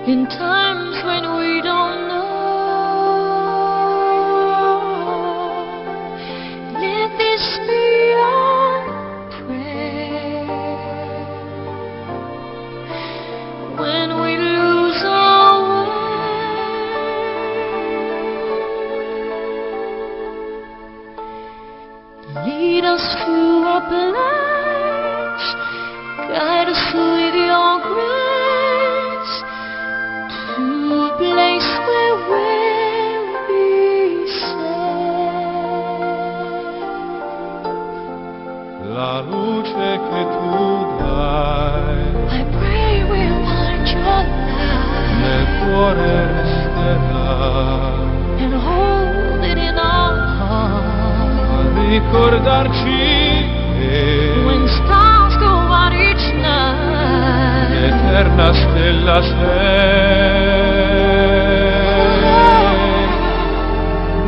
in times when we don't know. Let this be our prayer when we lose our way. Lead us through our plans, guide us with your grace to a place where we'll be safe. La luce che tu dai I pray we'll find your light nel cuore resterà, and hold it in our heart a ricordarci che when stars go out each night. l'eterna stella sei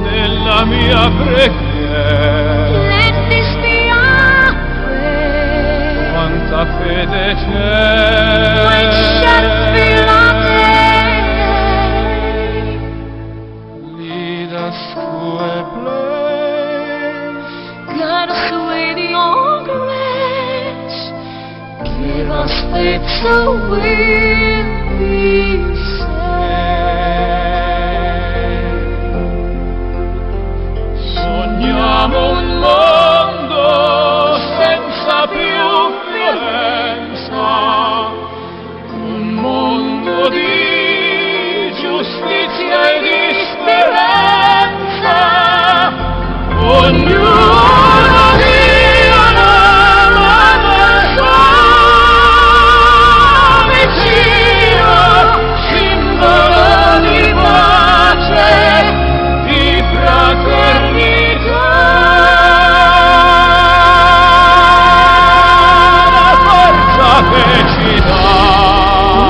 nella mia preghiera. Let this be our prayer Quanta fede when c'è, shadows fill our day. lead us to a place, Guide us with your grace. Give us faith so we'll be safe. sogniamo un mondo senza più violenza, un mondo di giustizia e di speranza, ognuno di una vicino, simbolo di pace, di fraternità. La forza che ci dà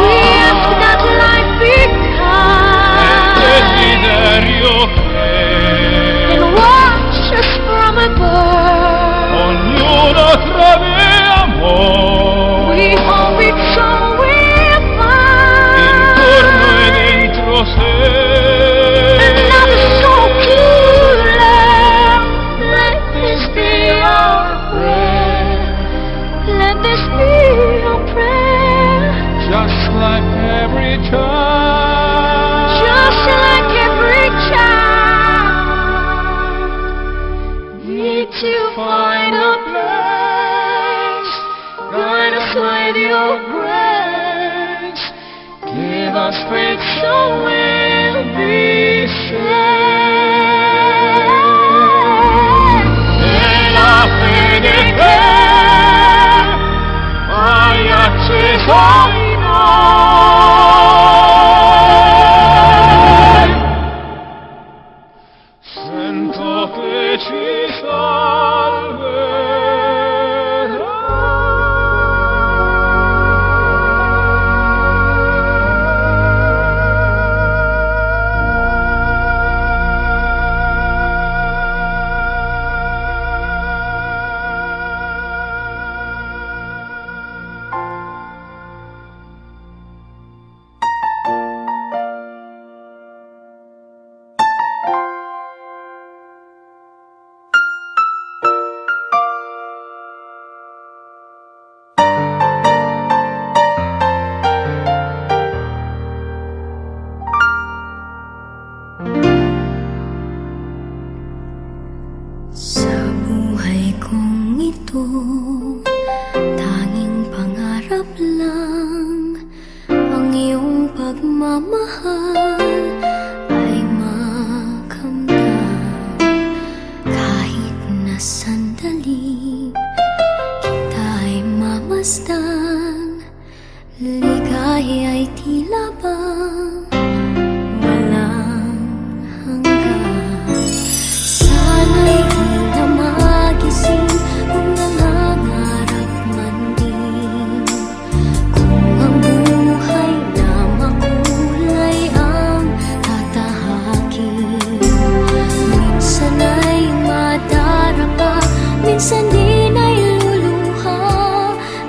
We ask that life be il kind desiderio and che watch us from above. ognuno trovi amore We hope it's all we'll intorno e find. dentro sé. Another soul to love. Let this be our prayer. Let this be our prayer. Just like every child, Just like every child, need to find a place. Guide us with your grace. Give us faith so we'll be safe. e la fede che hai acceso in noi, sento che ci Sa buhay kong ito, tanging pangarap lang ang iyong pagmamahal ay makamdam. Kahit na sandali kita'y mamasdan, ligaya ay tila bang walang hanggan. Sana'y di na magising kung nangangarap man din, kung ang buhay na makulay ang tatahakin. Minsan ay madarapa, minsan din ay luluha.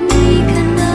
Di ka na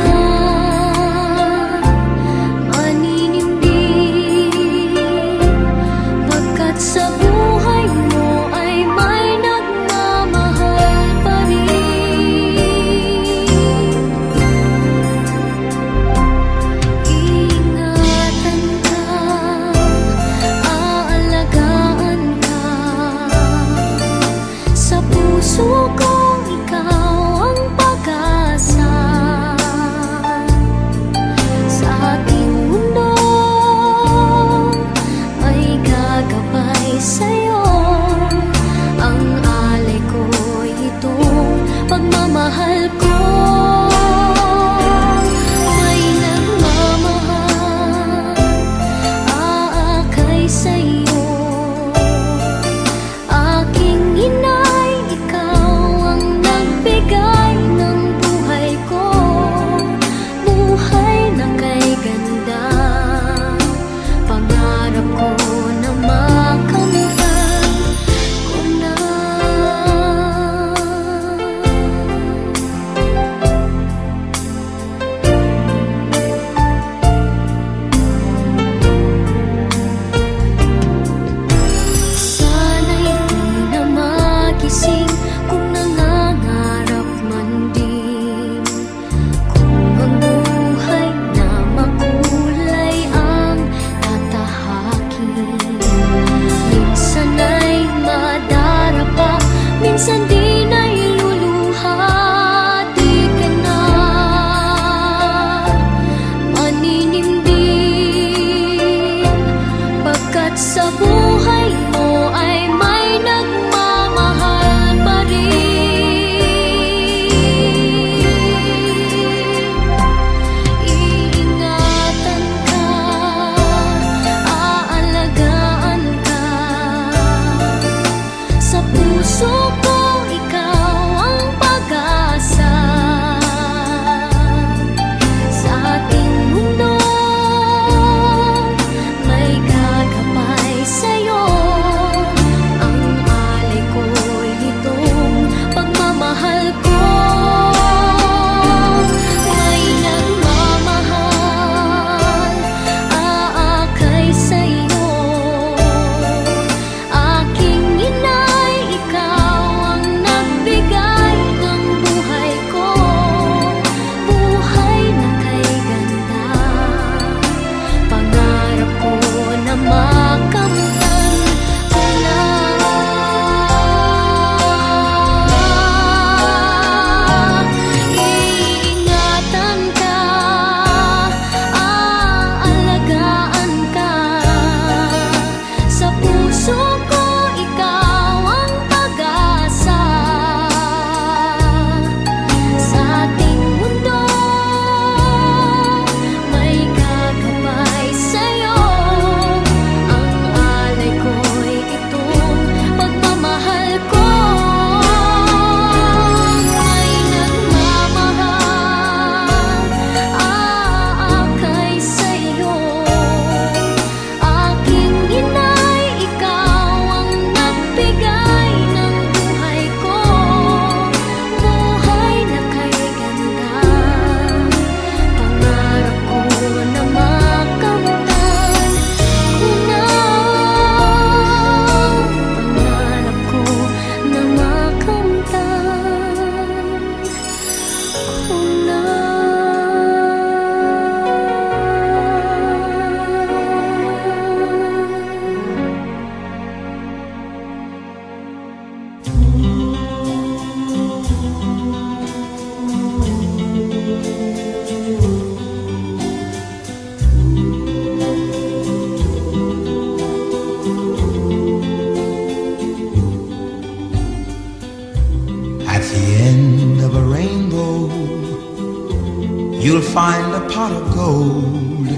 find a pot of gold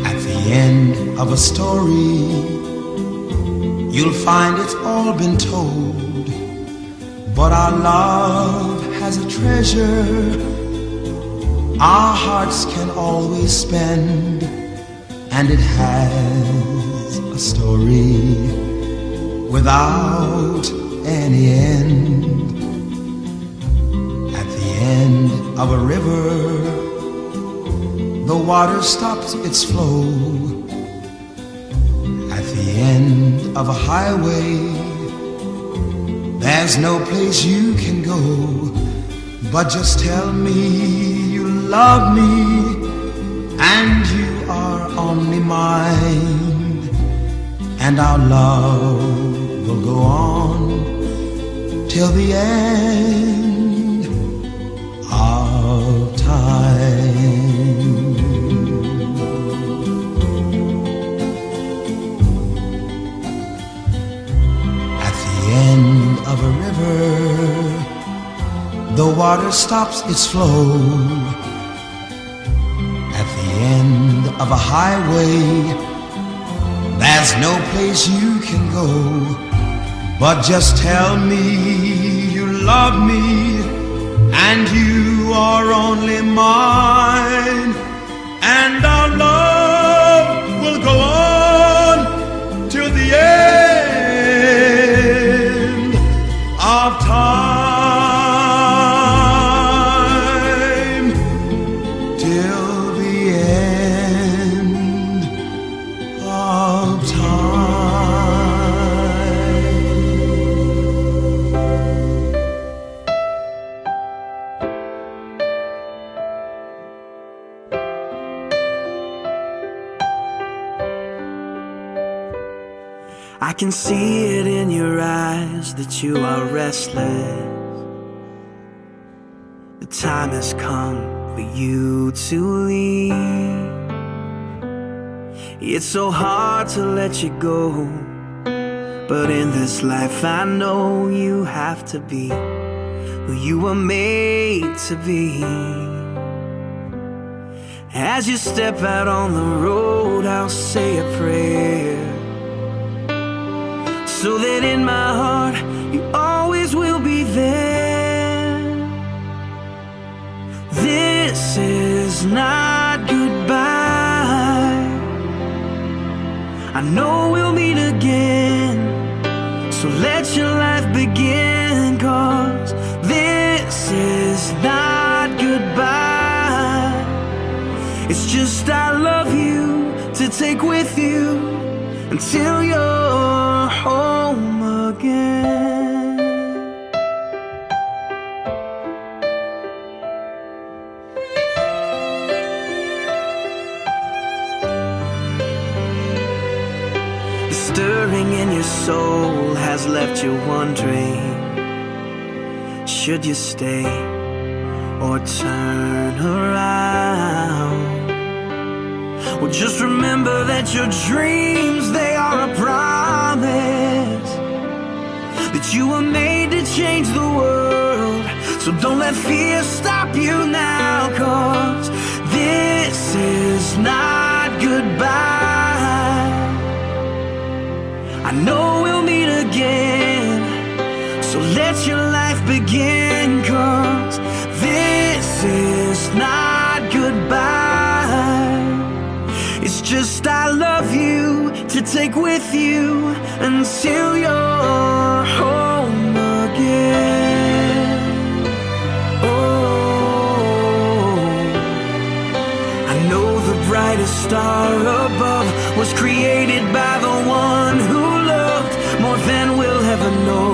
at the end of a story. You'll find it's all been told, but our love has a treasure our hearts can always spend, and it has a story without any end. At the end of a river, the water stops its flow. At the end of a highway, there's no place you can go, but just tell me you love me and you are only mine, and our love will go on till the end of time. At the end of a river, the water stops its flow. At the end of a highway, there's no place you can go, but just tell me you love me and you are only mine, and our love will go on till the end of time, till the end of time. I can see it in your eyes that you are restless. The time has come for you to leave. It's so hard to let you go, but in this life I know you have to be who you were made to be. As you step out on the road, I'll say a prayer, so that in my heart you always will be there. This is not goodbye. I know we'll meet again, so let your life begin, 'cause this is not goodbye. It's just I love you to take with you until you're home again. The stirring in your soul has left you wondering, should you stay or turn around? Well, just remember that your dreams, they are a promise, that you were made to change the world. So don't let fear stop you now, 'cause this is not goodbye. I know we'll meet again, so let your life begin, 'cause this is not goodbye. It's just I love you to take with you until you're home again. Oh, I know the brightest star above was created by the one who loved more than we'll ever know,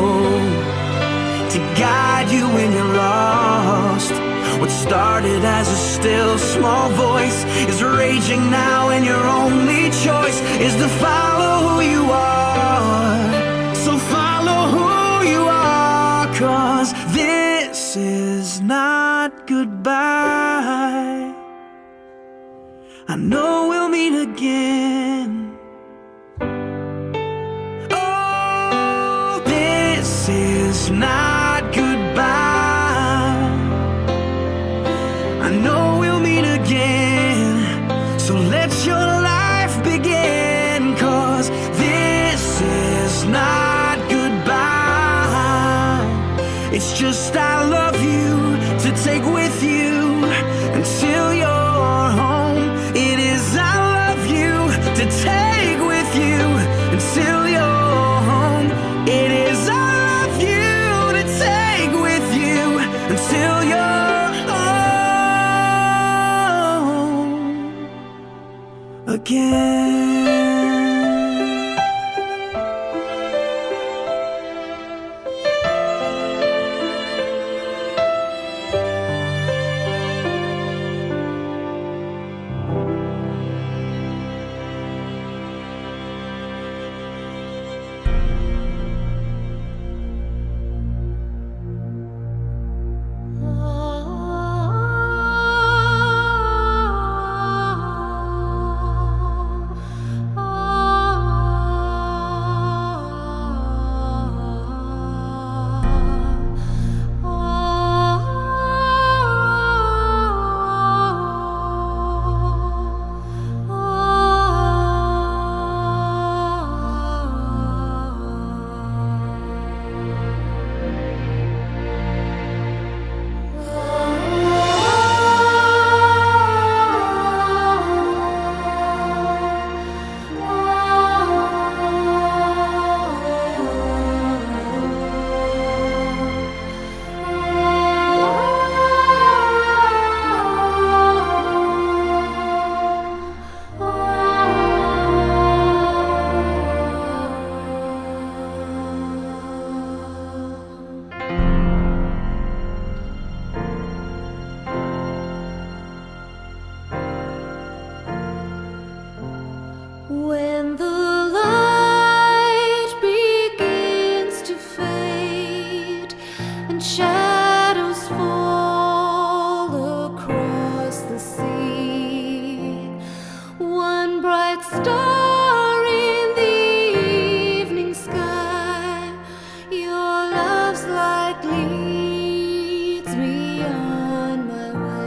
to guide you when you're lost. What started as a still small voice is raging now, and your only choice is to follow who you are. So follow who you are, 'cause this is not goodbye. I know we'll meet again. Oh, this is not goodbye. I know we'll your life begin, 'cause this is not goodbye. It's just I love you to take with you until you're home. It is I love you to take with you until you're home. It is I love you to take with you until you're home again. When the light begins to fade and shadows fall across the sea, one bright star in the evening sky, your love's light leads me on my way.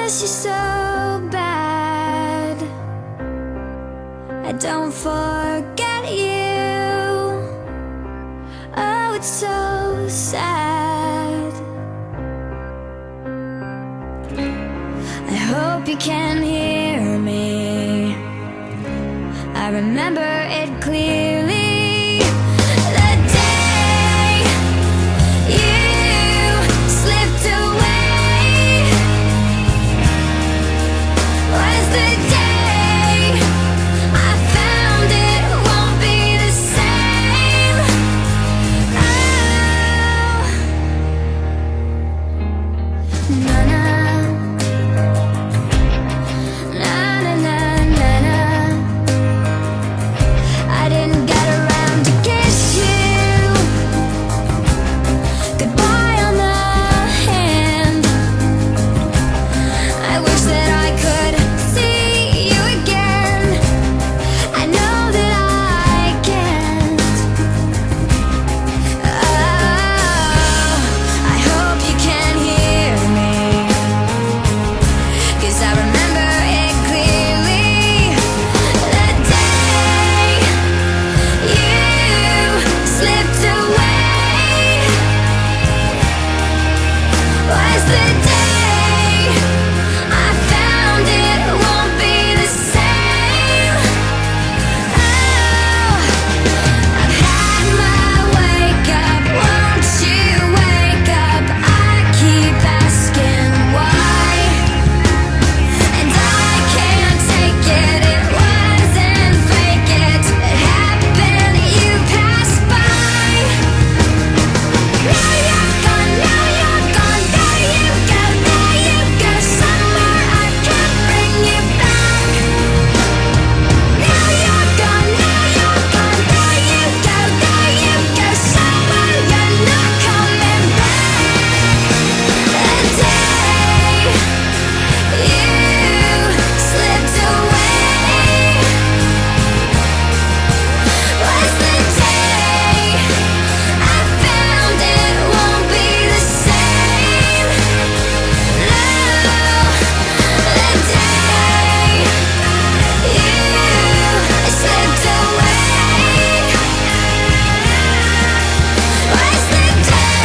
miss you so bad. I don't forget you. Oh, it's so sad. I hope you can hear me. I remember it clearly. The day you slipped away was the day I found it won't be the same. Oh, na na na na na na na. I didn't get around to kiss you goodbye on the hand. I wish that I could see you again. I know that I can't. Oh, I hope you can hear me, 'cause I remember it clearly. The day you slipped away was the day I found it won't be the same. Oh, I've had my wake up, won't you wake up? I keep asking why, and I can't take it. It wasn't fake, it happened, you passed by. Now you're gone, now you're gone, there you go somewhere I can't bring you back. Now you're gone, there you go somewhere you're not coming back. The day you slipped away was the day I found it won't be the same. No, the day you slipped away was the day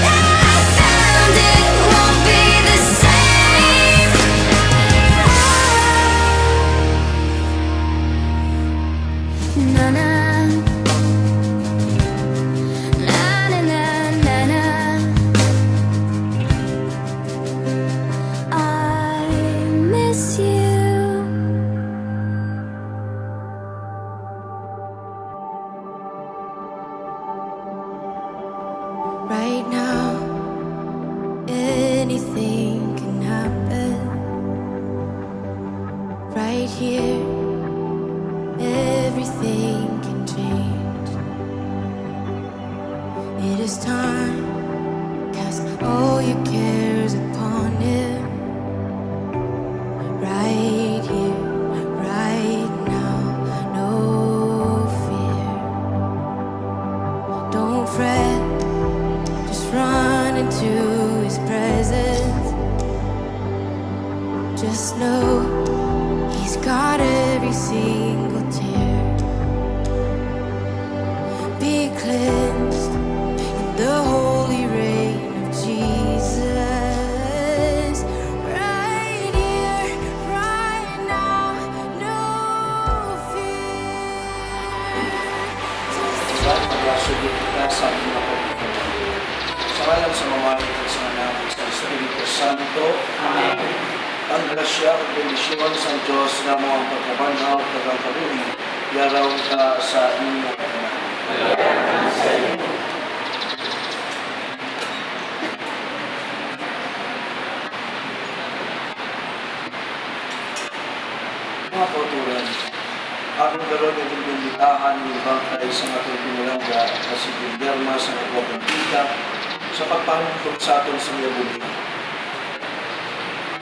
I found it won't be the same. Na na na na na na na. I miss you. Right now, anything can happen. Right here, everything can change. It is time, cast all your cares upon Him. Right here, right now, no fear. Don't fret, just run into His presence. Just know He's got every single tear. Be cleansed in the holy rain of Jesus. Right here, right now, no fear. At magasugod kita sa aming mga pagkakas. Sa ngalan sa mamalit at sa anak at sa Espiritu Santo. Amen. Ang grasya at bendisyon sa Diyos na mo ang pagkabanaw at pagkakaluhi, yaraw ka sa inyong anak. Mga kauturan, aking gano'n yung bimbitahan ng bangkay sa ating pinalangga na si Guillermo sa nagwabantika sa pagpangungkot sa atin sa Miyabuli.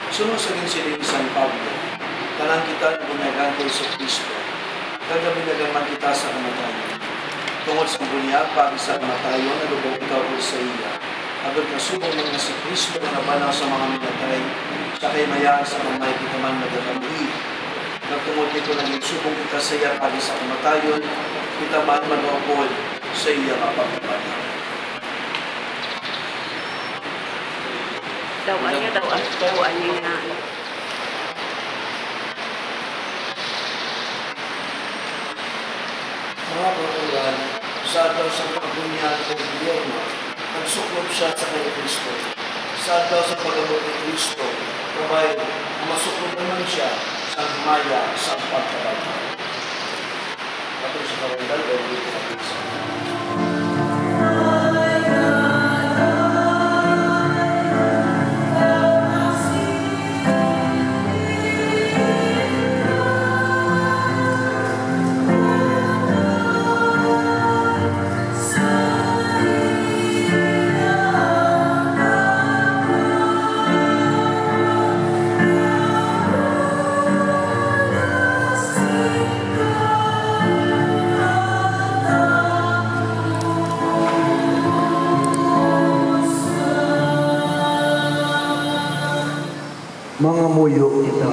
Sunod sa ginsiling San Pablo, tanang kita ng bunyaghan ko sa Kristo, kagabi nagaman kita sa kamatayon. Tungod sa bunyag, pagi sa kamatayon, nalubog ikaw ko sa iya. Agad na subong mga sa Kristo na nabanaw sa mga minatay, sa kay mayang sa mamay kita man nagakamuhi. Nagtungod ito na subong kita sa iya kali sa kamatayon, kita man manopol sa iya kapagpapanan. Dawaan niya na. Mga kaulan, sa daw sa pagbunyag o gobyerno, nagsuklop siya sa kay Kristo. Sa daw sa pag-abot ni Kristo, kabay, masuklop naman siya sa maya sa pagkabay. Ato sa kaulan, o dito na Kristo. Mga muyo kita,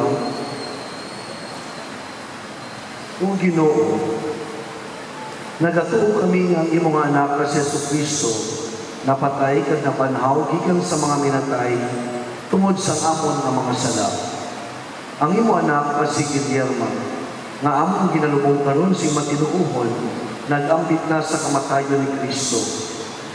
o Ginoo, nagatuo kami ng imong anak na si Jesucristo, napatay kag napanhaw gikan sa mga minatay tungod sa amon nga mga sala. Ang imo anak nga si Guillermo, nga among ginalubong karon si matinuuhon, nag-ambit na sa kamatayon ni Kristo.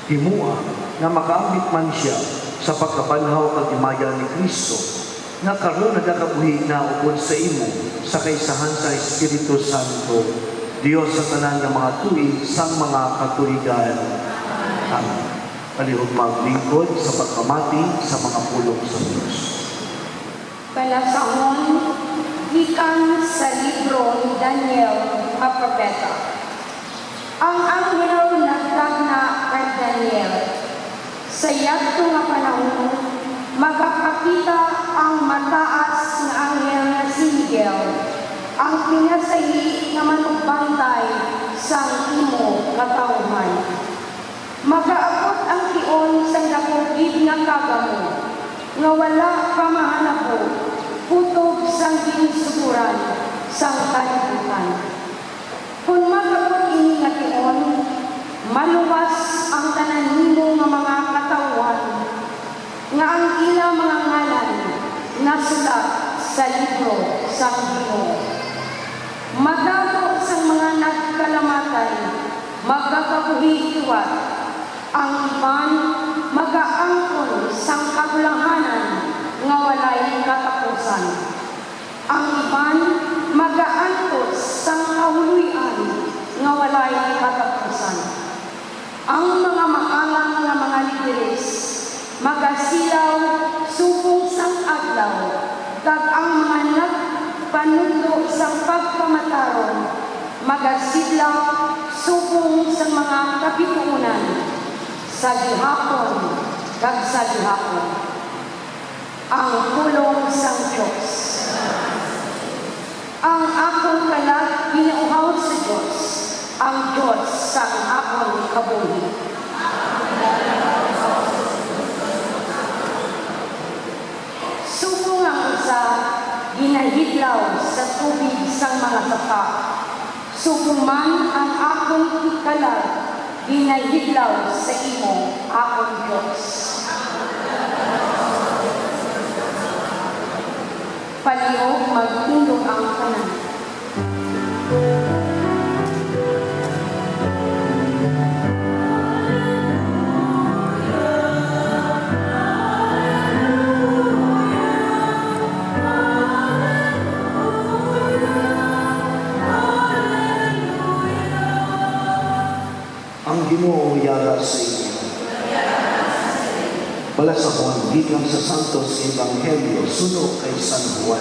Himua na makaambit man siya sa pagkapanhaw kag imaya ni Kristo, na karon nagakabuhi na upod sa imo sa kaisahan sa Espiritu Santo, Dios sa tanan ng mga tuig sang mga katuigan. Amen. Palihog maglingkod sa pagkamati sa mga pulong sa Diyos. Palasahon, gikan sa libro ni Daniel, Propeta. Ang anghel nagtagna kay Daniel. Sa yadto nga panahon, magpakita ang mataas nga anghel na si Miguel, ang pinasahi nga manugbantay sa imo katawhan. Magaabot ang kion sa napugid nga kagamo, nga wala pamahanabo, kutob sang ginsuguran sang kalibutan. Kung magabot ini nga kion, maluwas ang tanan nimo nga mga katawhan, nga ang ilang mga ngalan nasulat sa libro sa Ginoo. Madamo sang mga nagkalamatay, magkakabuhi iwat, ang iban magaangkon sang kabulanganan nga walay katapusan. Ang iban magaantos sang kahuluyan nga walay katapusan. Ang mga maalang nga mga lideres magasilaw supong sang adlaw, kag ang mga nagpanundo sang pagpamataron magasilaw supong sang mga kapituunan sa gihapon kag sa gihapon. Ang pulong sang Diyos. Ang akong kalag ginauhaw sa Diyos, ang Diyos sang akong kabuhi. Suko nga usa, ginahidlaw sa tubig sang mga sapa. Suko man ang akong kalag, ginahidlaw sa imo, akong Diyos. Palihog magtulog ang kanan. Ang Ginoo yara sa inyo. Palasahon, gikan sa Santos Evangelio, suno kay San Juan.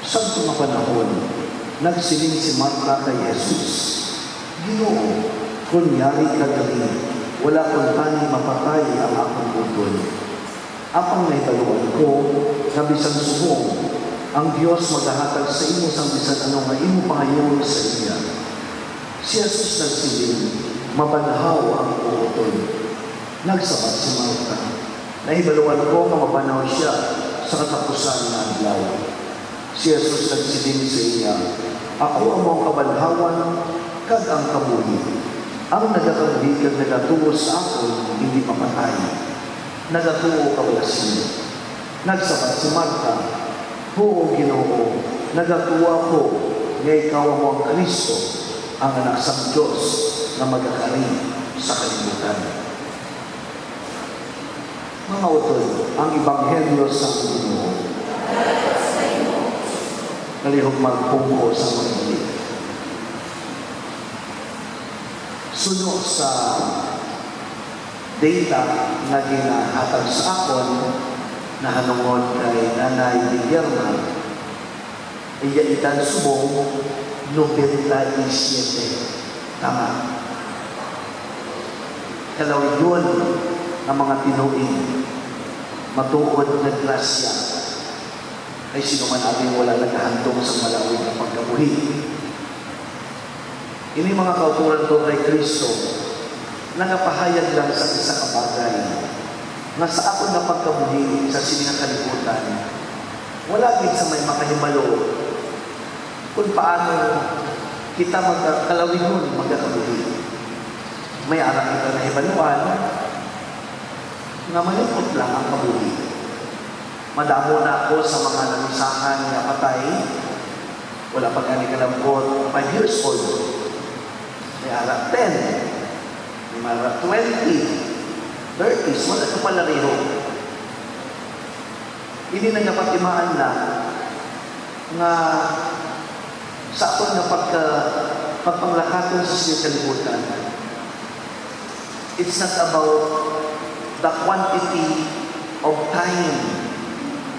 Santo nga panahon, nagsiling si Marta kay Jesus, Ginoo, kunyari ka gali, wala kong tani mapatay ang akong utol. Apang naitaluan ko, na bisan subong, ang Diyos maghahatag sa imo sang bisan ano nga imo pangayon sa iya. Si Jesus nagsiling, mabanhaw ang uutol. Nagsabat si Marta. Nahibaluan ko nga mabanaw siya sa katapusan ng adlaw. Si Jesus nagsiling sa iya, ako ang mga kabanhawan, kag ang kabuhi. Ang nagakabig kag nagatuo sa akon, hindi mapatay. Nagatuo kabalasin. Nagsabat si Marta, Oo, Ginoo, nagatuwa ko, nga ikaw ang mga Kristo, ang anak sa Diyos na magakari sa kalibutan. Mga utol, ang Ebanghelyo sa Ginoo. Nalihog magpungko sa mga suno sa data na ginahatag sa akon na hanungod kay Nanay Guillermo, iya itan subong 97. Tama. Kalawin yun ang mga tinuing matuod na grasya ay sino man ating wala naghahandong sa malawig na pagkabuhi. Ini mga kauturan ko kay Kristo, nagapahayag lang sa isa ka bagay, nga sa ako na pagkabuhi sa siningang kalibutan, wala din sa may makahimalo kung paano kita magkalawingon magkakabuhi. May arang kita na hibaluan, nga malipot lang ang kabuhi. Madamo na ako sa mga namisahan na patay, wala pa gani kalambot, 5 years old. May ara 10, may ara 20, 30s, wala ka pala riho. Hindi na napatimaan na nga sa aton na pagpanglakaton sa siya kalibutan. It's not about the quantity of time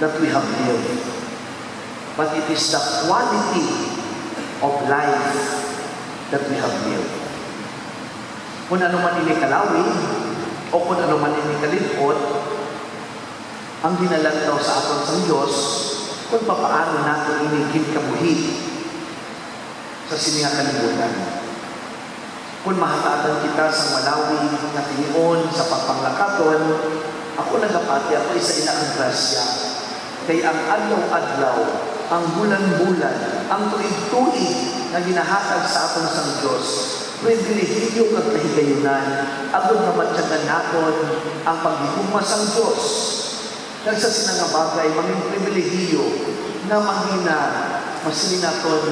that we have lived, but it is the quality of life that we have lived. Kung ano man ini kalawin, o kung ano man ini kalipot, ang ginalantaw sa aton sa Diyos, kung papaano natin inigin kabuhi sa siningang kalibutan. Kung mahatatan kita sa malawi na tinion sa pagpanglakaton, ako nagapati, ako isa inakang grasya. Kaya ang adlaw-adlaw, ang bulan-bulan, ang tuig-tuig na ginahatag sa aton sa Diyos, pribilehiyo kag kahigayunan, agod na matyagan naton ang paghigugma sa Diyos. Nagsasin nga bagay, maging pribilehiyo na magina masilin naton,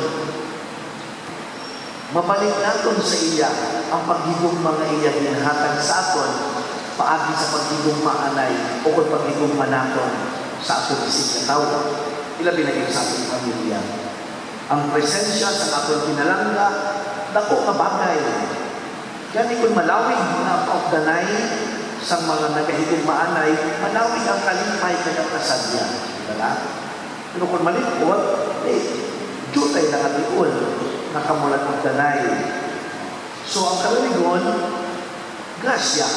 mabalik naton sa iya ang paghigugma nga iya ginahatag sa aton, paagi sa paghigugma anay o kung paghigugma naton sa aton isip na tao. Ilabi na sa ating pamilya. Ang presensya sa ating kinalangga, dako ka bagay. Gani kung malawig na paugdanay sa mga nagahigong maanay, malawig ang kalipay kaya kasadya. Diba? Pero kung malipot, jutay na katiol, nakamulat paugdanay. So ang kalaligon, grasya.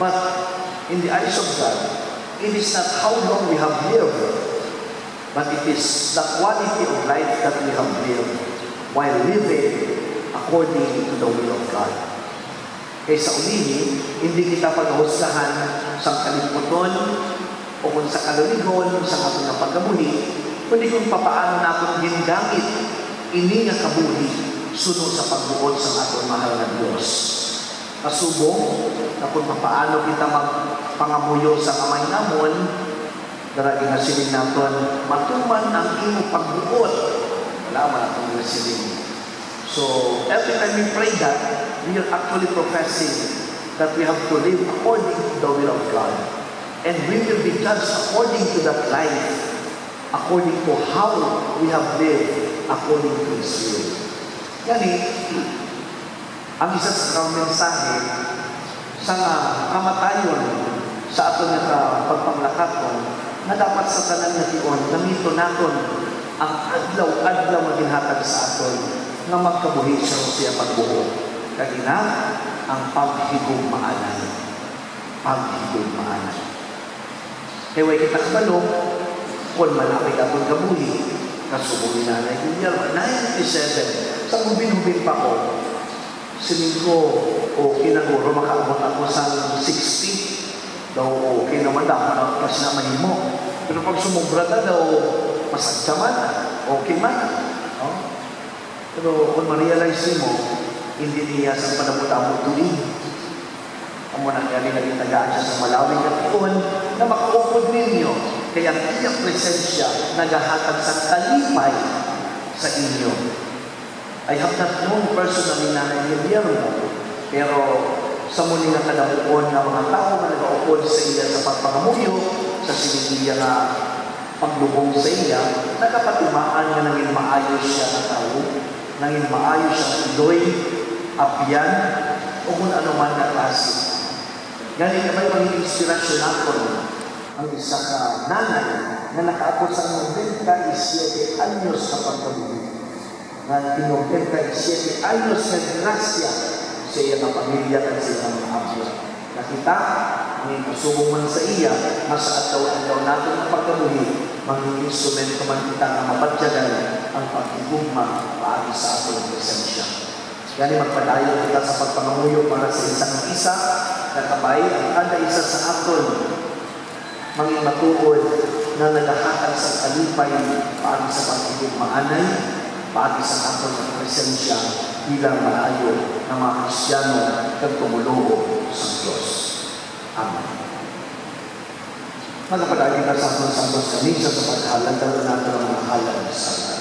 But in the eyes of God, it is not how long we have lived, but it is the quality of life that we have lived while living according to the will of God. Kaya sa ulihin, hindi kita paghusgahan sa kaliputon o kung sa kalaligon, sa ating pagkabuhi, kundi kung papaano natin ginagamit ini nga kabuhi sunod sa pagbuod sa ating mahal na Diyos. Kasubong na kung papaano kita magpangamuyo sa kamay namon, daragi nga siling naton, matuman ang imo pagbuot. Wala man akong siling. So, every time we pray that, we are actually professing that we have to live according to the will of God. And we will be judged according to that life, according to how we have lived according to His will. Yani, ang isa sa mensahe sa kamatayon sa aton nga pagpanglakaton, na dapat sa tanan nga tion, gamito naton ang adlaw-adlaw nga ginhatag sa aton nga magkabuhi sa siya pagbuo. Kagina ang paghigugmaanan. Paghigugmaanan. Kaya way kita kabalo, kung malaki ka itong kabuhi, kasubong ni Nanay Guillermo, 97, sa hubin-hubin pa ko, Siningko, okay na guro, makaabot ako sa 60. Daw okay naman daw, kasi naman mo. Pero pag sumubra na daw, masagka man, okay man. No? Pero kung ma-realize mo, hindi niya sa panabot-abot tuloy. Ang muna kaya naging tagaan siya sa malawing kapion na makaupod ninyo. Kaya ang iyang presensya naghahatag sa kalipay sa inyo. I have not known personally na nangyayari, pero sa muli na kadamuon ng mga tao na nag-aupod sa iya sa pagpangamuyo, sa sinigilya na paglubong sa iya, nagkapatimaan na naging maayos siya na tao, naging maayos siya na iloy, abyan, o kung ano man na klase. Ganit na may maging inspirasyon ako ang isa ka nanay na nakaabot sa 97 anyos na pagkabuhi. Na 97 anyos na grasya sa iya ng pamilya at sa iya ng abya. Nakita, ang pasubong man sa iya, nasa ataw-ataw natin ang pagkabuhi, maging instrumento man kita na mapadyagan ang pagkibugma paagi sa ating presensya. Gani magpadayon kita sa pagpangamuyo para sa isang isa, nakabay ang kada isa sa aton maging matuod na naghahatag sa kalipay paagi sa pagkibugmaanay, paagi sa aton ng presensya bilang maayo na mga Kristiyano kag tumulugo sa Diyos. Amen. Magpadayon kita sa aton sa kanisa sa paghalag natin ang mga halag sa atin.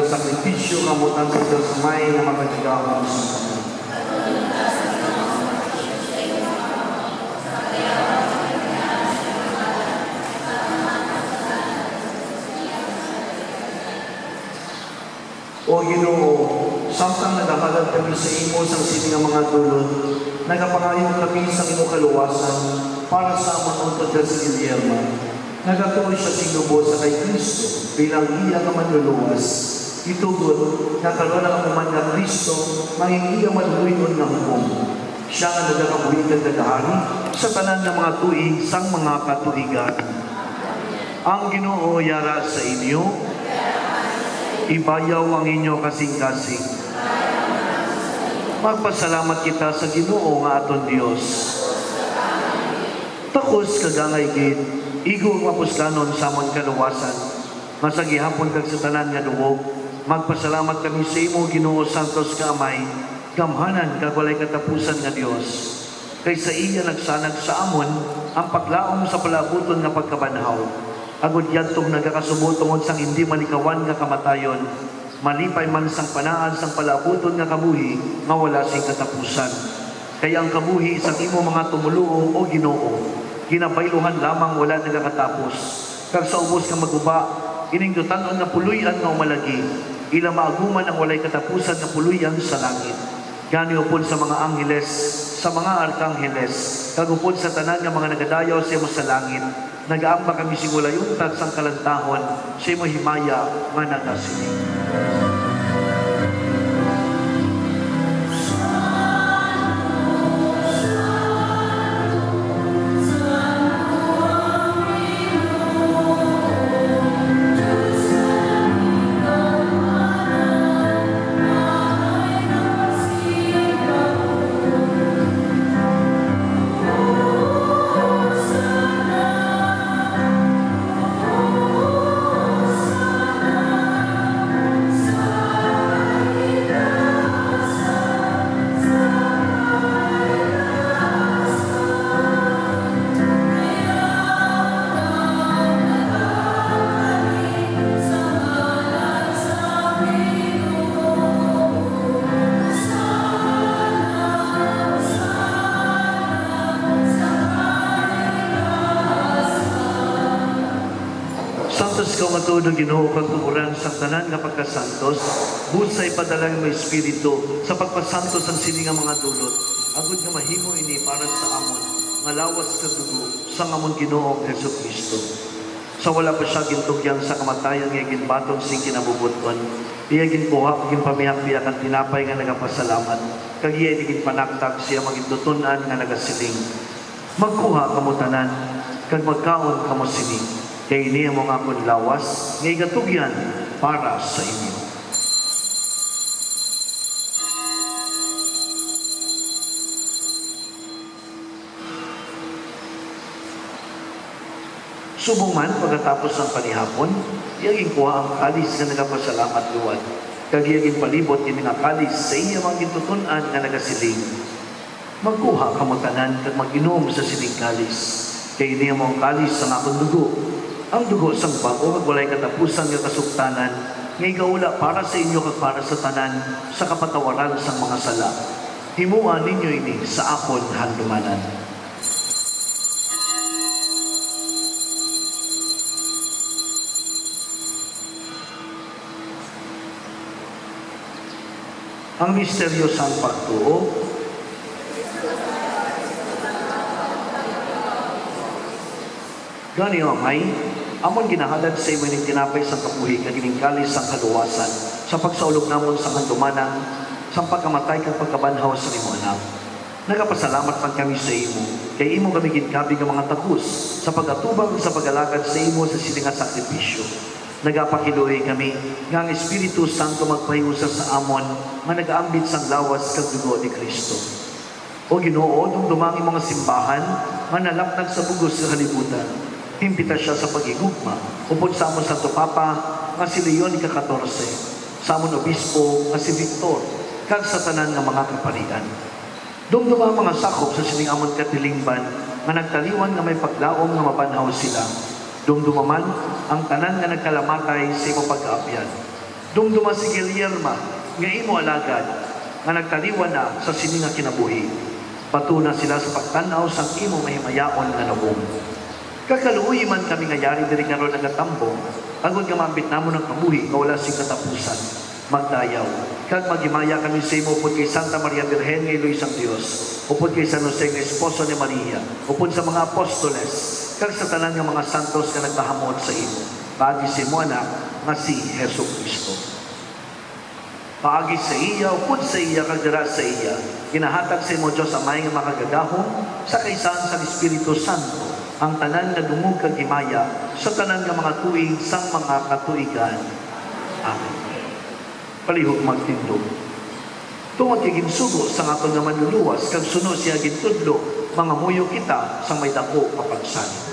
sakripisyo kamutan sa Diyos may na mapagigawang sa kanya. Ginoo, samtang nagakalag kami sa imo sang sining mga dulot, nagapangayon kami sa imo kaluwasan para sa amang untod sa Guillermo. Nagatuloy siya sinubo sa kay Kristo bilang iya ka manluluwas. Itugot, nakaroon ang uman na Kristo, manging iya manluyon ng hukom. Siya nga nagakabuhi ng nagahari sa tanan ng mga tuig sang mga katuigan. Ang Ginoo yara sa inyo, ibayaw ang inyo kasing-kasing. Magpasalamat kita sa Ginoo nga aton Dios. Takos kagangay gid, igong mapuslanon sa amon kaluwasan. Masagihapon kag sa tanan nga duwog. Magpasalamat kami sa imo Ginoo Santos ka Amay, gamhanan kag walay katapusan nga Dios. Kay sa iya nagsanag sa amon ang paglaom sa palabuton nga pagkabanhaw. Agud yadtong nagakasubo tungod sang hindi malikawan nga kamatayon, malipay man sang panaan sang palabuton nga kabuhi nga wala sing katapusan. Kaya ang kabuhi sa imo mga tumuluo o Ginoo, ginabayluhan lamang wala nagakatapos. Kag sa ubos nga maguba, iningdutan nga puluyan nga umalagi, ila maaguman ang walay katapusan nga puluyan sa langit. Gani upod sa mga angheles, sa mga arkangheles, kag upod sa tanan nga mga nagadayaw sa imo sa langit, nagaamba kami sigulayuntad sang kalantahon sa imo himaya nga nagasiling. Santos ka matudo Ginoo kag tuguran sa tanan nga pagkasantos, busay padala mo Espiritu sa pagpasantos ang sini nga mga dulot. Agud nga mahimo ini para sa amon nga lawas kag dugo sa amon Ginoo Jesucristo. Sa wala pa siya gintugyan sa kamatayon nga ginbaton sing kinabubuton, iya ginkuha kag pamihak-biyak ang tinapay nga nagapasalamat, kag iya ginpanaktak siya magintutunan nga nagasiling. Magkuha kamo tanan kag magkaon kamo sini. Kaya ini ang mga akong lawas, ngay gatugyan para sa inyo. Subong man, pagkatapos ng panihapon, iyaging kuha ang kalis na nagapasalamat luwad. Kag iyaging palibot yung mga kalis sa iya mga gintutunan na nagasiling. Magkuha kamutanan kag mag-inom sa siling kalis. Kaya ini ang mga kalis sa akong dugo. Ang dugo sang bago kag walay katapusan nga kasugtanan, ngay gaula para sa inyo kag para sa tanan sa kapatawaran sang mga sala. Himuan ninyo ini sa akon handumanan. Ang misteryo sang pagtuo, gani Amay, amon ginahalad sa imo ning tinapay sang kabuhi kag ining kalis sang kaluwasan sa pagsaulog namon sa handumanan sang pagkamatay kag pagkabanhaw sa imo anak. Nagapasalamat man kami sa imo kay imo kami ginkabi nga mga takos sa pagatubang sa pagalakad sa imo sa sining nga sakripisyo. Nagapakiluoy kami nga ang Espiritu Santo magpahiusa sa amon nga nagaambit sang lawas kag dugo ni Kristo. O Ginoo, dumdumang mga simbahan nga nalapnag sa bugos sa kalibutan. Himpita siya sa pagigugma, upod sa amon Santo Papa, nga si Leon ika-14, sa amon Obispo, nga si Victor, kag sa tanan ng mga kaparian. Dumduma mga sakop sa sining amon katilingban, nga nagtaliwan nga may paglaom nga mabanhaw sila. Dumduma man ang tanan nga nagkalamatay sa imo pagkaapyan. Dumduma si Guillermo, nga imo alagad, nga nagtaliwan na sa sining nga kinabuhi. Patuna sila sa pagtanaw sa imo mahimayaon nga nabong. Kakaluoy man kami ngayari diri karon nagatambo, agud nga mambit namon ang kabuhi nga wala sing katapusan. magdayaw. Kag magimaya kami sa imo upod kay Santa Maria Birhen nga Iloy sang Dios, upod kay San Jose nga esposo ni Maria, upod sa mga apostoles, kag sa tanan nga mga santos nga nagpahamot sa imo. Paagi sa imo anak nga si Hesus Kristo. Paagi sa iya, upod sa iya, kag dira sa iya, ginahatag sa imo Dios Amay nga makagadahom sa kaysan sa Espiritu Santo, ang tanan nga dungog kag himaya sa tanan nga mga tuig sang mga katuigan. Amen. Palihog magtindog. Tungod kay ginsugo sa aton nga manluluwas kag suno siya gintudlo, mga muyo kita sa may dako kapagsalig.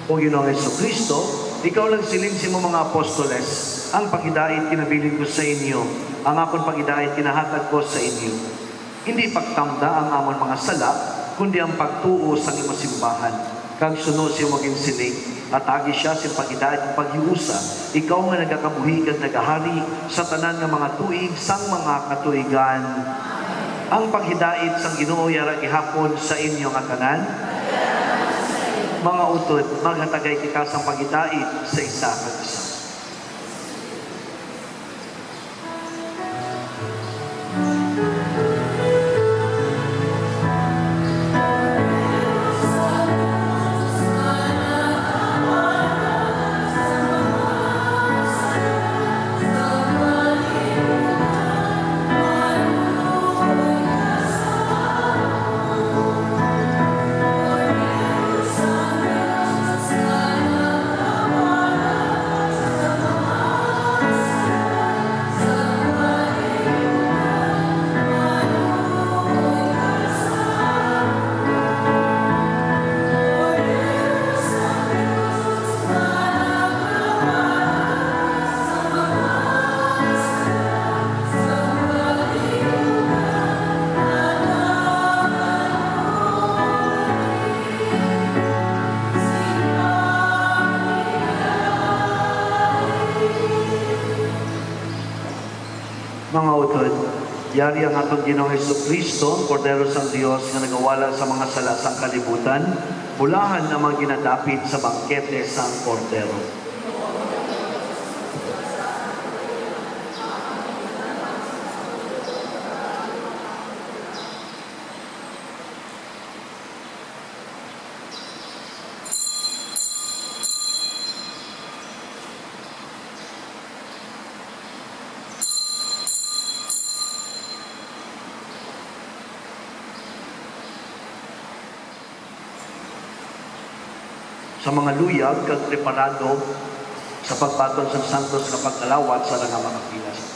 O Ginoong Jesucristo, ikaw lang silin si mo mga apostoles, ang pagidait kinabilin ko sa inyo, ang akon pagidait kinahatag ko sa inyo. Hindi pagtamda ang amon mga sala, kundi ang pagtuo sa imo simbahan. Kag suno siya maging siling, at agi siya si pagidait ng paghiusa, ikaw nga nagakabuhi kag nagahari sa tanan ng mga tuig sang mga katuigan. Ang paghidait sang Ginoo yara gihapon sa inyo nga tanan, mga utod, maghatagay kita sa pagidait sa isa kag isa. Mga utod, yari ang atong Ginoong Jesucristo, Kordero sang Dios nga nagawala sa mga sala sang kalibutan, bulahan na mga ginadapit sa bangkete sang Kordero. Sa mga luyag kag preparado sa pagbaton sa santos nga pagkalawat sa mga pilas.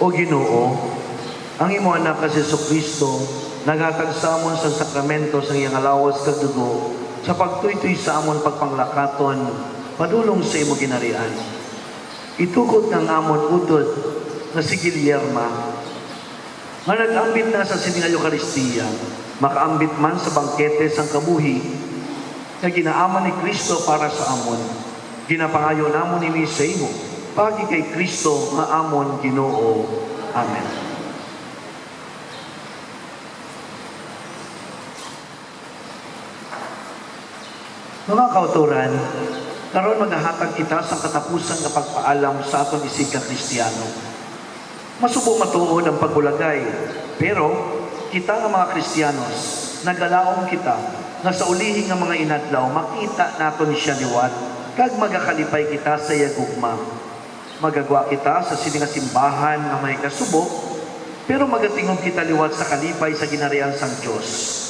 O Ginoo, ang imo anak nga si Jesucristo nagatag sa amon sa sakramento sa iyang alawas kag dugo sa pagtuytoy sa amon pagpanglakaton padulong sa imo ginarian. Itukod ng amon udod na si Guillerma nga nag-ambit na sa sininga Eucharistia, makaambit man sa bangkete sang kabuhi nga ginaaman ni Kristo para sa amon. Ginapangayo namon ni sa imo pagi kay Kristo nga amon Ginoo. Amen. Mga kauturan, karon maghahatag kita sa katapusan nga pagpaalam sa aton isig ka Kristiyano. Masubo matuod ang pagbulagay, pero kita nga mga Kristiyanos, nagalaom kita nga sa ulihin nga mga inadlaw makita naton siya liwat kag magakalipay kita sa yagugma. Magagwa kita sa sini nga simbahan nga may kasubok, pero magatingog kita liwat sa kalipay sa ginarian sang Dios.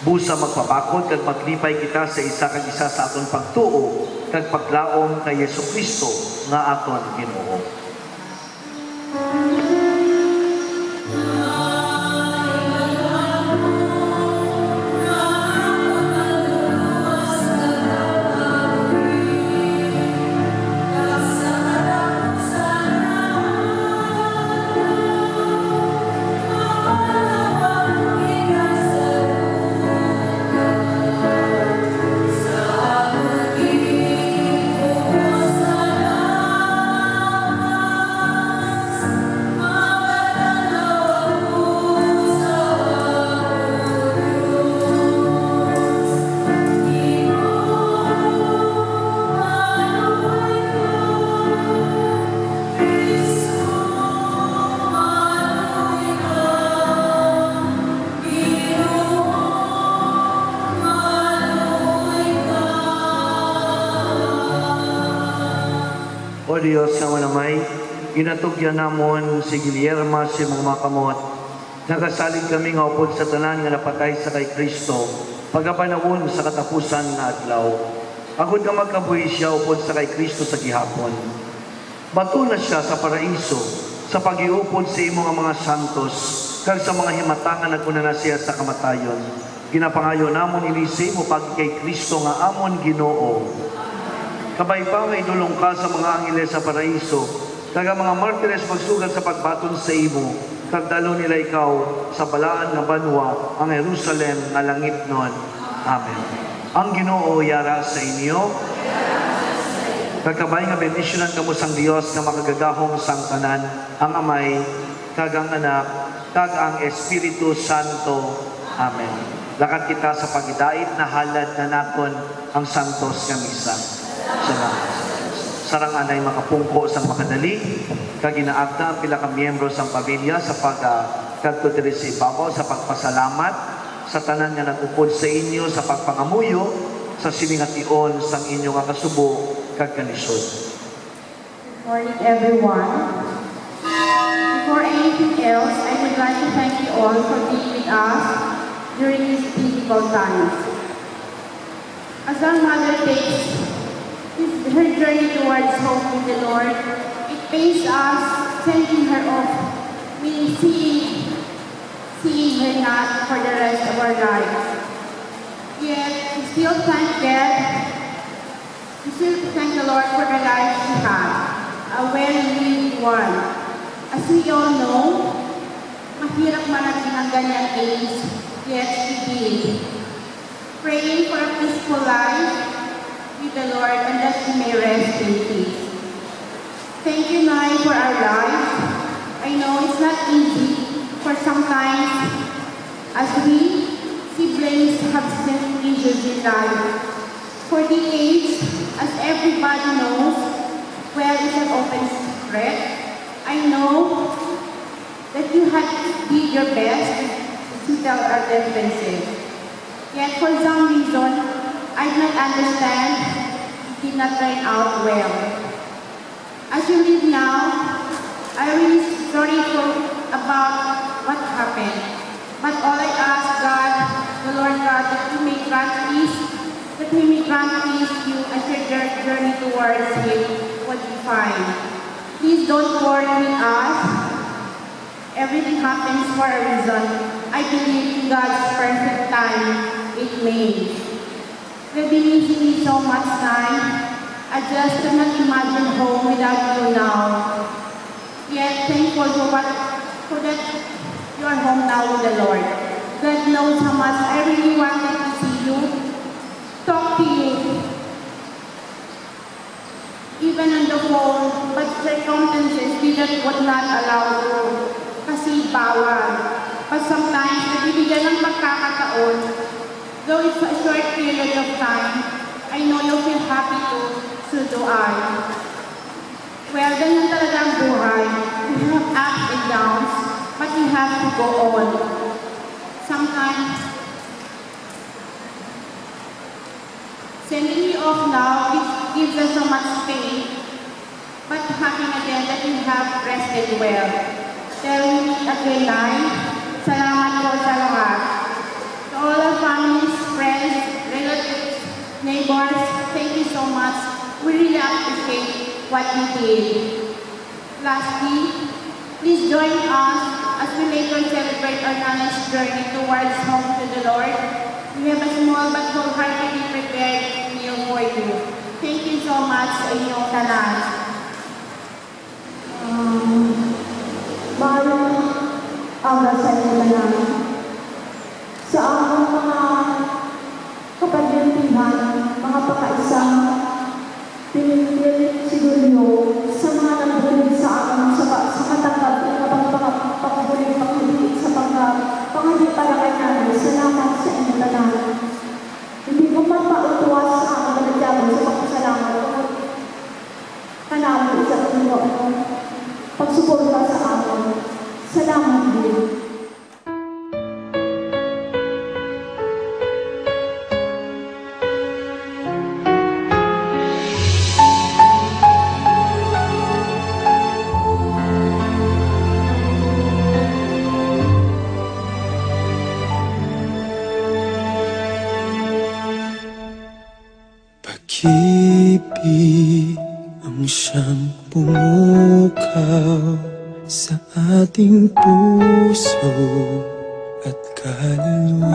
Busa magpapakod kag maglipay kita sa isa kag isa sa aton pagtuo kag paglaom kay Jesucristo nga aton Ginoo. O Diyos nga manamay, ginatugyan namon si Guillermo si mga makamot. Nagasalig kami nga upod sa tanan nga napatay sa kay Kristo, pagapanawon sa katapusan nga adlaw. Agod nga magkabuhi siya upod sa kay Kristo sa gihapon. Bato na siya sa paraiso, sa pagiupod sa imo nga mga santos, kag sa mga himatangan naguna na siya sa kamatayon. Ginapangayo namon ilisi mo pag kay Kristo nga amon Ginoo. Kabay pa nga idulong ka sa mga angeles sa paraiso, kag ang mga martires magsugat sa pagbaton sa imo, kag dalo nila ikaw sa balaan nga banwa, ang Jerusalem nga langit nun. Amen. Ang Ginoo yara sa inyo. Kagkabay nga bendisyonan kamo sang Dios nga makagagahong sang tanan, ang Amay, kag ang Anak, kag ang Espiritu Santo. Amen. Lakad kita sa pagidait na halad na nakon ang santos nga misa. Salamat. Sarang anay makapungko sang makadali, kag ginaagda ang pila ka miyembro sang pamilya sa pagkadto diri sa ibabaw sa pagpasalamat sa tanan nga nagupod sa inyo sa pagpangamuyo sa siningation sang inyo nga kasubo kag kalisod. Good morning, everyone. Before anything else, I would like to thank you all for being with us during these difficult times. As our mother takes her journey towards home with the Lord, it pains us sending her off, meaning seeing her not for the rest of our lives. Yet, we still thank God. We still thank the Lord for the life she had, a well-lived one. As we all know, mahirap man ang ganyang age, yet she did. Praying for a peaceful life with the Lord and that she may rest in peace. Thank you, Nay, for our lives. I know it's not easy for sometimes as we siblings have same issues in life. For the age, as everybody knows, well, it's an open secret. I know that you had did your best to tell our differences. Yet for some reason, I do not understand, it did not turn out well. As you live now, I'm really sorry about what happened. But all I ask God, the Lord God, that you may grant peace, that He may grant peace you as your journey towards Him would be fine. Please don't worry with us. Everything happens for a reason. I believe in God's perfect time. It may. We've been missing you so much time. I just cannot imagine home without you now. Yet thankful for that you are home now with the Lord. God knows how much I really wanted to see you, talk to you, even on the phone, but circumstances would not allow you. Kasi bawal. But sometimes, nabibigyan ng pagkakataon, though it's a short period of time, I know you'll feel happy too, so do I. Well, ganyan talaga ang buhay. We have ups and downs, but we have to go on. Sometimes, sending you off now gives us so much pain, but happy again that you have rested well. Till we meet again, Nay. Salamat po sa lahat. To all our families, friends, relatives, neighbors, thank you so much. We really appreciate what you did. Lastly, please join us as we later celebrate our Nanay's journey towards home to the Lord. We have a small but wholeheartedly prepared meal for you. Thank you so much sa inyong tanan. Mahal ang sa inyo namin. Sa aming mga kapagyantihan, mga pakaisang pinipili siguro sa mga nagbulig sa amin sa katanggap ng pagpapahuling paghulit sa panghalit para kay namin. Salamat sa inyo namin. Hindi ko mapautuwas sa aming managyaman sa pagpasalamat kanamin sa inyo pagsuporta sa amin. Salamat din. Pag-ibig ang siyang pumukaw sa ating puso at kaluluwa,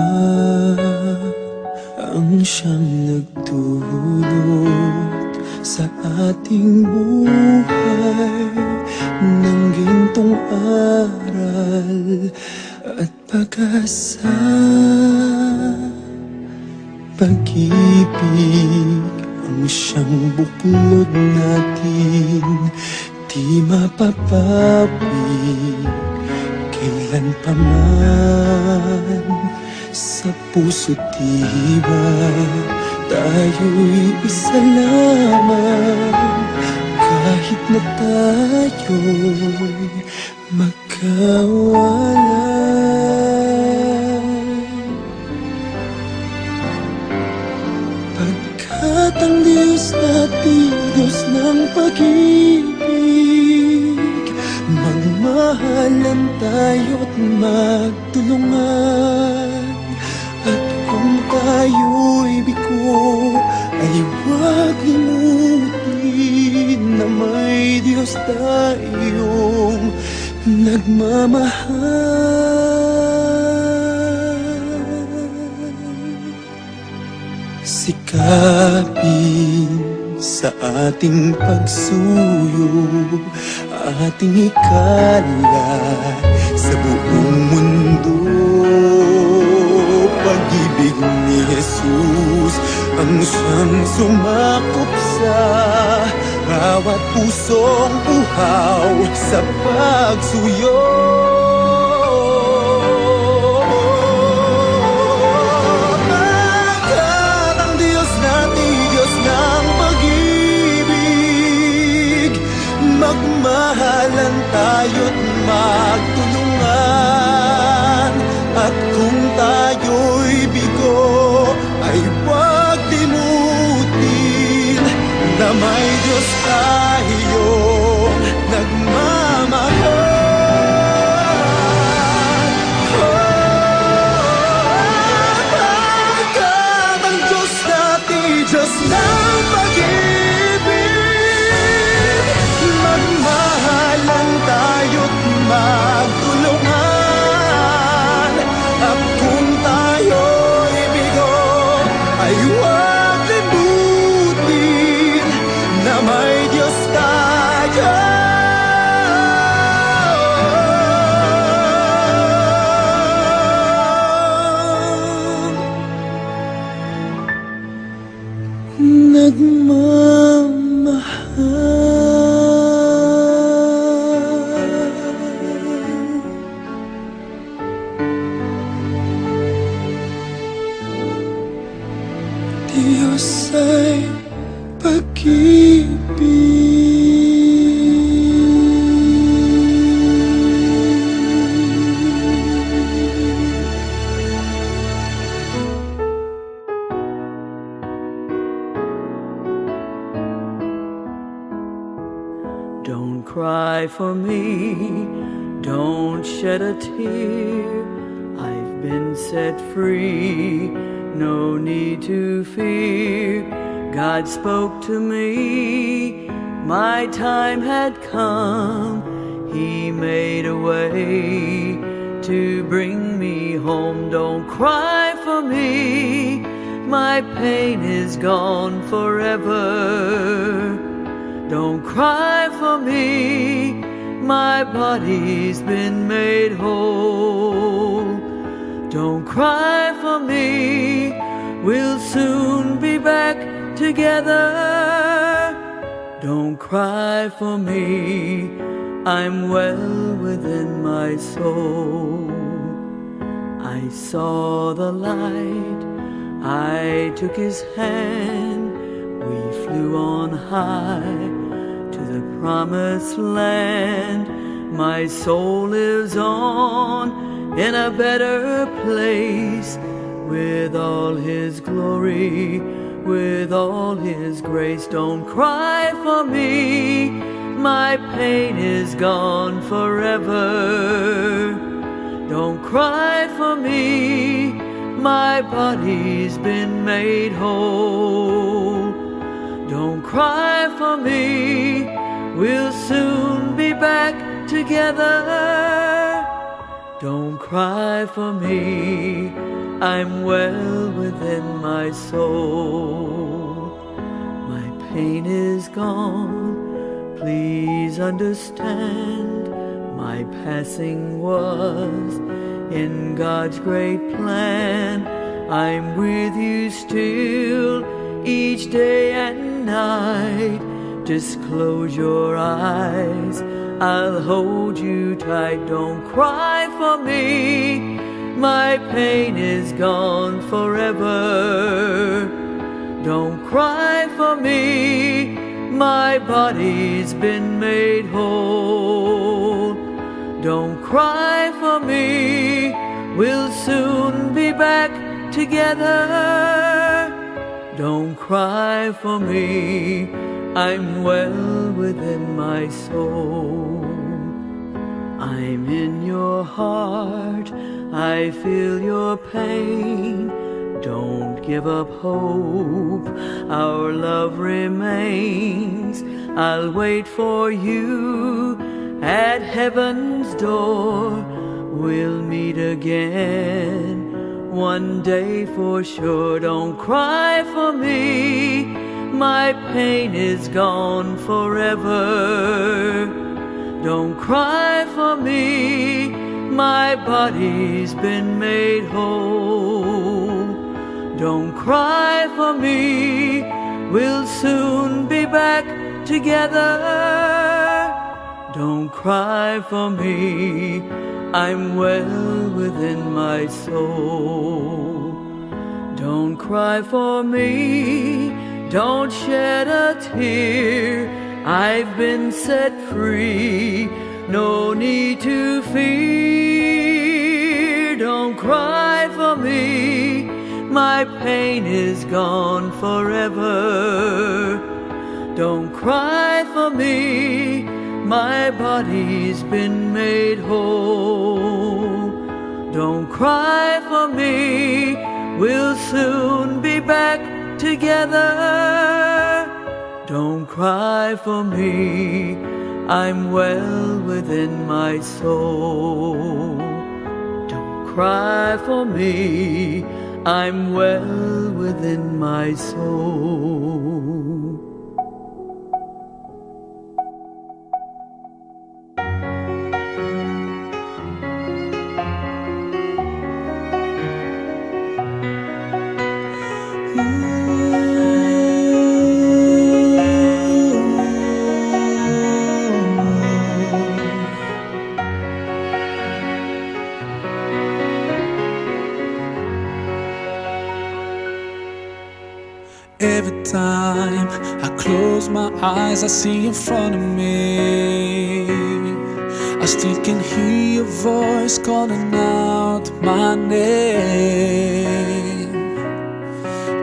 ang siyang nagdulot sa ating buhay ng gintong aral at pag-asa. Pag-ibig ang siyang buklod natin, di mapapawi kailan pa man. Sa puso't diwa tayo'y isa lamang, kahit na tayo'y magkawalay. Pagkat ang Diyos natin, Diyos ng pag-ibig, magmahalan tayo't magtulungan. At kung tayo'y bigo, ay huwag limutin na may Diyos tayong nagmamahal. Sikapin sa ating pagsuyo, ating ikalat sa buong mundo. Pag-ibig ni Jesus ang siyang sumakop sa bawat pusong uhaw sa pagsuyo. Magmahalan tayo't magtulungan. At kung tayo'y bigo, ay huwag limutin na may Diyos tayong nagmamahal. Pagkat ang Diyos natin, Diyos ng pag-ibig, magmahalan tayo't Don't cry for me, don't shed a tear. I've been set free, no need to fear. God spoke to me, my time had come. He made a way to bring me home. Don't cry for me, my pain is gone forever. Don't cry for me, my body's been made whole. Don't cry for me, we'll soon be back together. Don't cry for me, I'm well within my soul. I saw the light, I took his hand, we flew on high to the promised land. My soul lives on in a better place, with all his glory, with all his grace. Don't cry for me, my pain is gone forever. Don't cry for me, my body's been made whole. Don't cry for me, we'll soon be back together. Don't cry for me, I'm well within my soul. My pain is gone, please understand. My passing was in God's great plan. I'm with you still, each day and night. Just close your eyes, I'll hold you tight. Don't cry for me, my pain is gone forever. Don't cry for me, my body's been made whole. Don't cry for me, we'll soon be back together. Don't cry for me, I'm well within my soul. I'm in your heart, I feel your pain. Don't give up hope, our love remains. I'll wait for you at heaven's door. We'll meet again one day for sure. Don't cry for me, my pain is gone forever. Don't cry for me, my body's been made whole. Don't cry for me, we'll soon be back together. Don't cry for me, I'm well within my soul. Don't cry for me, don't shed a tear. I've been set free, no need to fear. Don't cry for me, my pain is gone forever. Don't cry for me, my body's been made whole. Don't cry for me, we'll soon be back together. Don't cry for me, I'm well within my soul. Don't cry for me, I'm well within my soul. Every time I close my eyes, I see in front of me. I still can hear your voice calling out my name.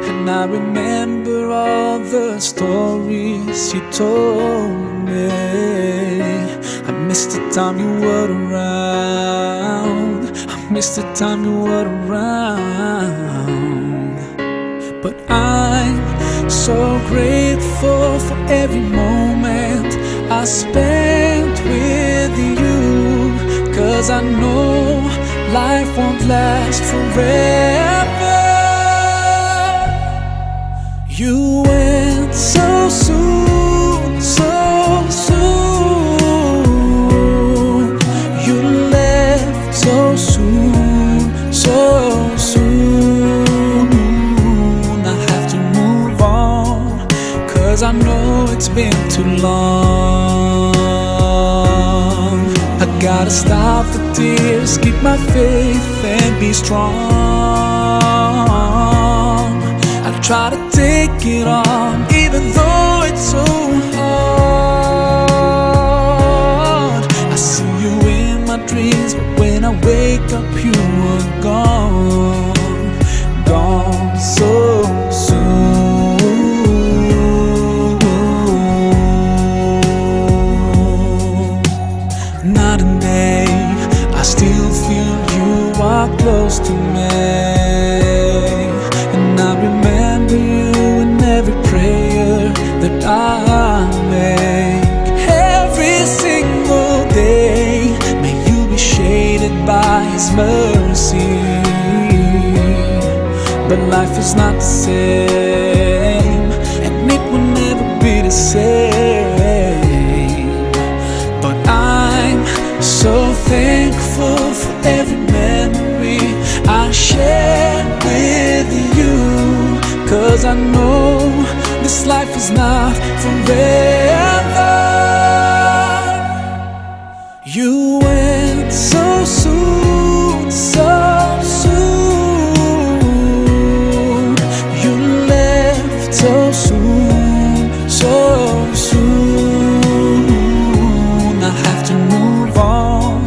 And I remember all the stories you told me. miss the time you were around. I miss the time you were around. But I'm so grateful for every moment I spent with you, 'cause I know life won't last forever. You went so soon, so soon. You left so soon, so soon. I have to move on, 'cause I know it's been too long. I gotta stop the tears, keep my faith and be strong. I try to take it on, even though it's so hard. I see you in my dreams, but when I wake up you were gone, gone so soon. Night and day, I still feel you are close to me, and I remember you in every prayer that I make. Every single day, may you be shaded by His mercy. But life is not the same, and it will never be the same. But I'm so thankful for every memory I shared with you, 'cause I know this life is not forever. You went so soon, so soon. You left so soon, so soon. I have to move on,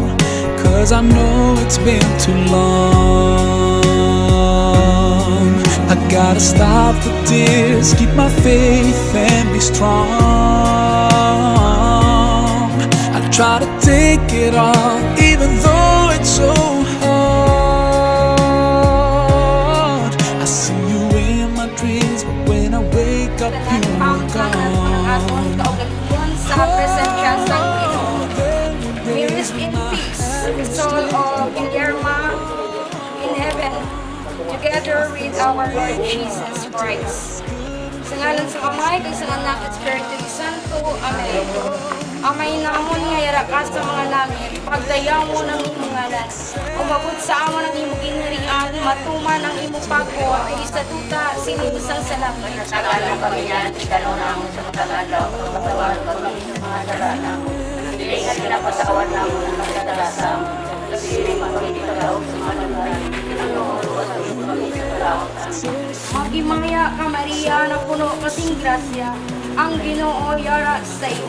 'cause I know it's been too long. I gotta stop the tears, keep my faith and be strong. I try to take it on, even though it's so hard. I see you in my dreams, but when I wake up you are gone. Sa presensya sa Ginoo. We rest in peace, the soul of Guillermo in heaven, together with our Lord Jesus Christ. Sa ngalan sa Amay, kay sa Anak at Espiritu Santo. Amen. Amay namon nga yara ka sa mga langit, pagdayaw mo ng imong ngalan. Umabot sa amon ang imong ginharian, matuman ang imong pagbuhat, kay sa tuta, sinimusang salamat. Nagtagalog kami yan, itanong namin sa matagalaw, pagpatawaran kami sa mga salanan. Hindi nga pinapatawan namin ang nagdadalasa. Nagsiring kami italaw sa mga naman. Nanguruan kami sa talawag. Magimaya ka Maria, na puno kasing grasya, ang Ginoo yara sa iyo.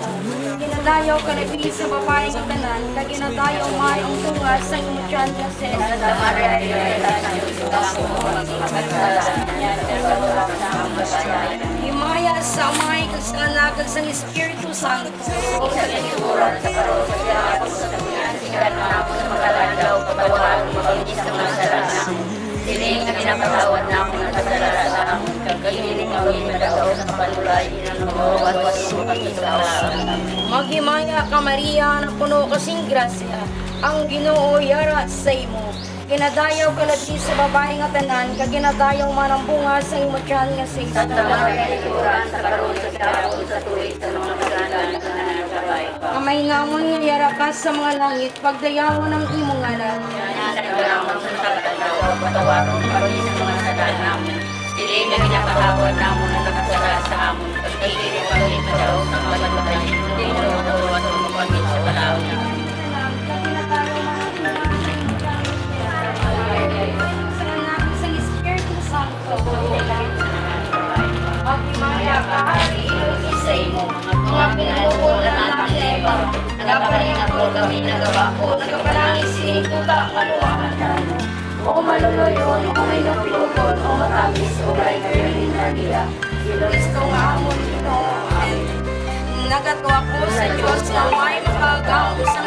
Ginadayaw ka labi sa babaeng tanan, kaginadayaw man ang tunga sa imong tiyan nga si Jesus. Himaya sa Amay, kag sa Anak, kag sa Espiritu Santo. Kung sa kinituran sa karoon sa siya, kung sa kanya, sikat na ako sa magkaladaw, pagtawaran kami sa mga salanan. Sining na pinapatawad na ako ng kasalanan. Kaginiling kami madao sa panulay, inanumawat sa kami sa awan. Maghimaya ka Maria, na puno kasing grasya, ang Ginoo yara sa imo. Ginadayaw ka labi sa babaeng nga tanan, kag ginadayaw man ang bunga sa imong tiyan nga si Jesus. Santa Maria, kinituran sa karoon sa siya, kung sa tuwid sa mga kasalanan ng nananagabay. Kamay namon nga yara ka sa mga langit, pagdayaw ng imong ngalan. Nananagabay sa tagalaw, patawaran kami sa mga kasalanan. Dili na pinapatawad namin ang nakasala sa amon. Pagkikiri kami padaw sa mga bagay. Hindi na maturuan kami sa kalawin. Sa Anak, sa Espiritu Santo. Maghimaya ka, Hari, isa imo. Mga pinupol na natin iba. Nagapaling ako kami nagawa ko. Nagapalangis sinituta, maluwakan. O maluluyon, o may napilukon, o matamis, o kay Caroline Ardila. Kristo nga amon ito. Nagato ako sa Diyos na may makagaw sa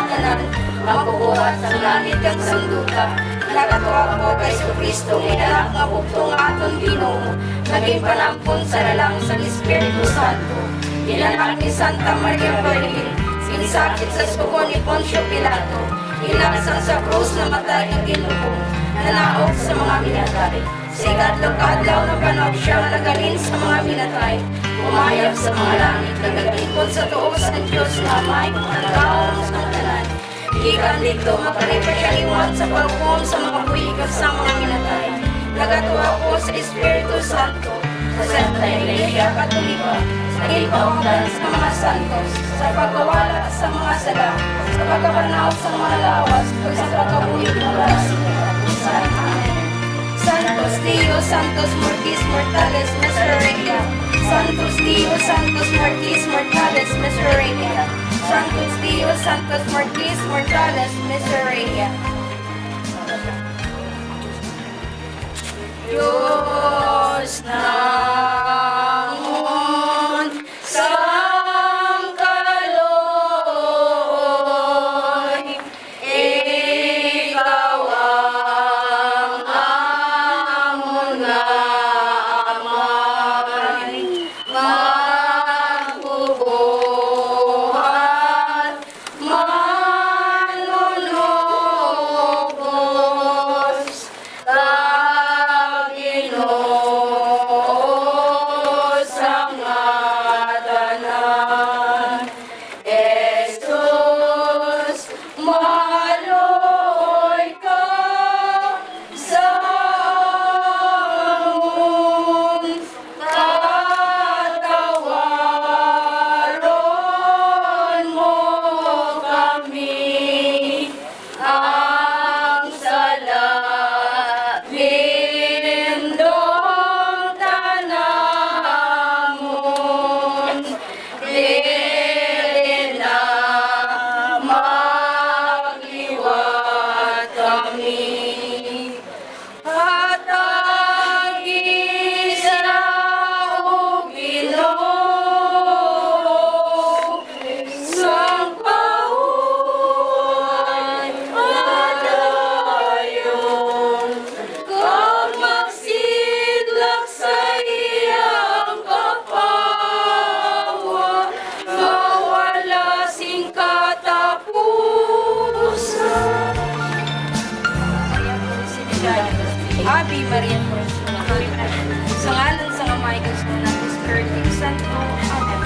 at sa langit kang sangduta. Nagatuwa ko kay Kristo, inanak nga buktong aton Ginoo. Naging panampon sa lalang sa Espiritu Santo. Inanak ni Santa Maria Virgin, sinisakit sa suko ni Poncio Pilato. Inaksan sa krus na matay ng Ginoo, nanaog sa mga minatay. Sa ikatlong adlaw ng panahon siya nga nagalin sa mga minatay. Umayag sa mga langit, nagaglikod sa tuo sa Diyos na may managaw sa tanan. Ikan dito, makalipasyalimot sa pagpum sa mga buwigas sa mga minatay. Nagatuwa ko sa Espiritu Santo, sa Santa Iglesia Katolika, sa ipaungdan sa mga santos, sa pagkawala sa mga sala, sa pagkapanaw sa mga lawas, at sa pagkabuhig ng kapusan. Amen. Santos Dios, Santos Mortis Mortales, Misereria. Santos Dios, Santos Mortis Mortales, Misereria. Santos Dios, Santos Mortis Mortales, Misereria. Diyos namon sang kaloy, ikaw ang amon nga amay, magbubuhat, manunubos, Ginoo sa ngatanan. Jesus, maloy ka sa amon, katawaron mo kami ang sala. Lindong tanamon, dili na magliwat kami. Hatagi sa Ginoo, sang pauhay adayon. Kung magsidlak sa iyang kapawa, mawala sing katapusan. Ave Maria Purísima, sa ngalan sa Amay kag sa Anak ug Espiritu Santo. Amen.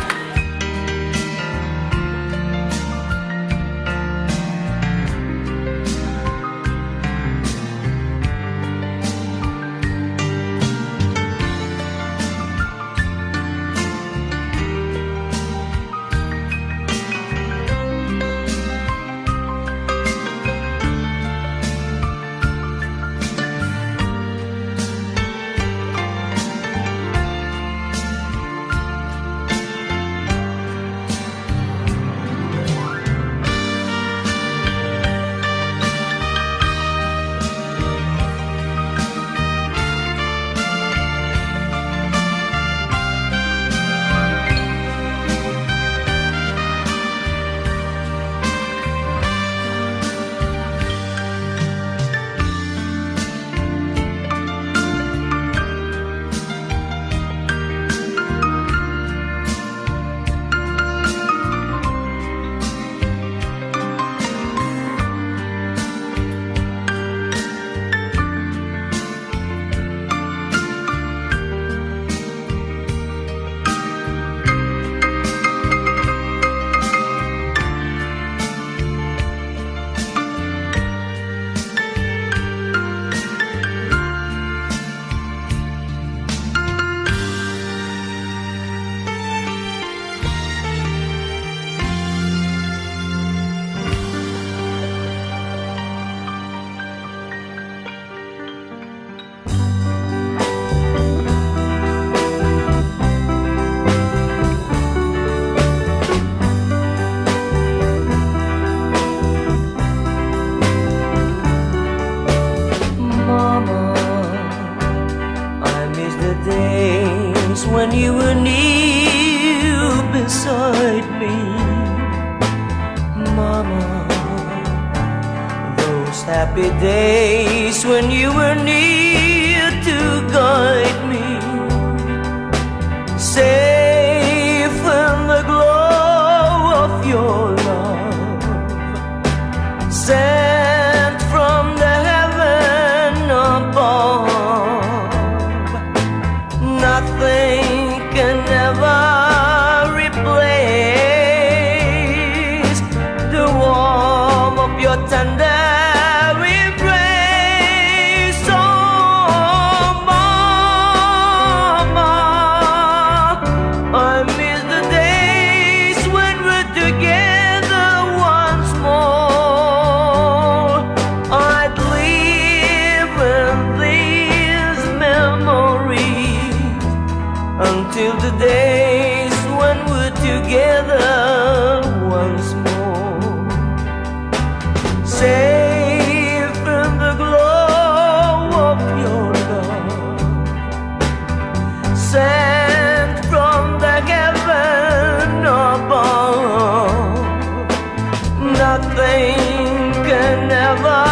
when you were near beside me, Mama. happy days when you were near to guide me, safe in the glow of your love, sent from the heaven above. Nothing can ever replace the warmth of your tender until the days when we're together once more, safe in the glow of your love, sent from the heaven above. Nothing can ever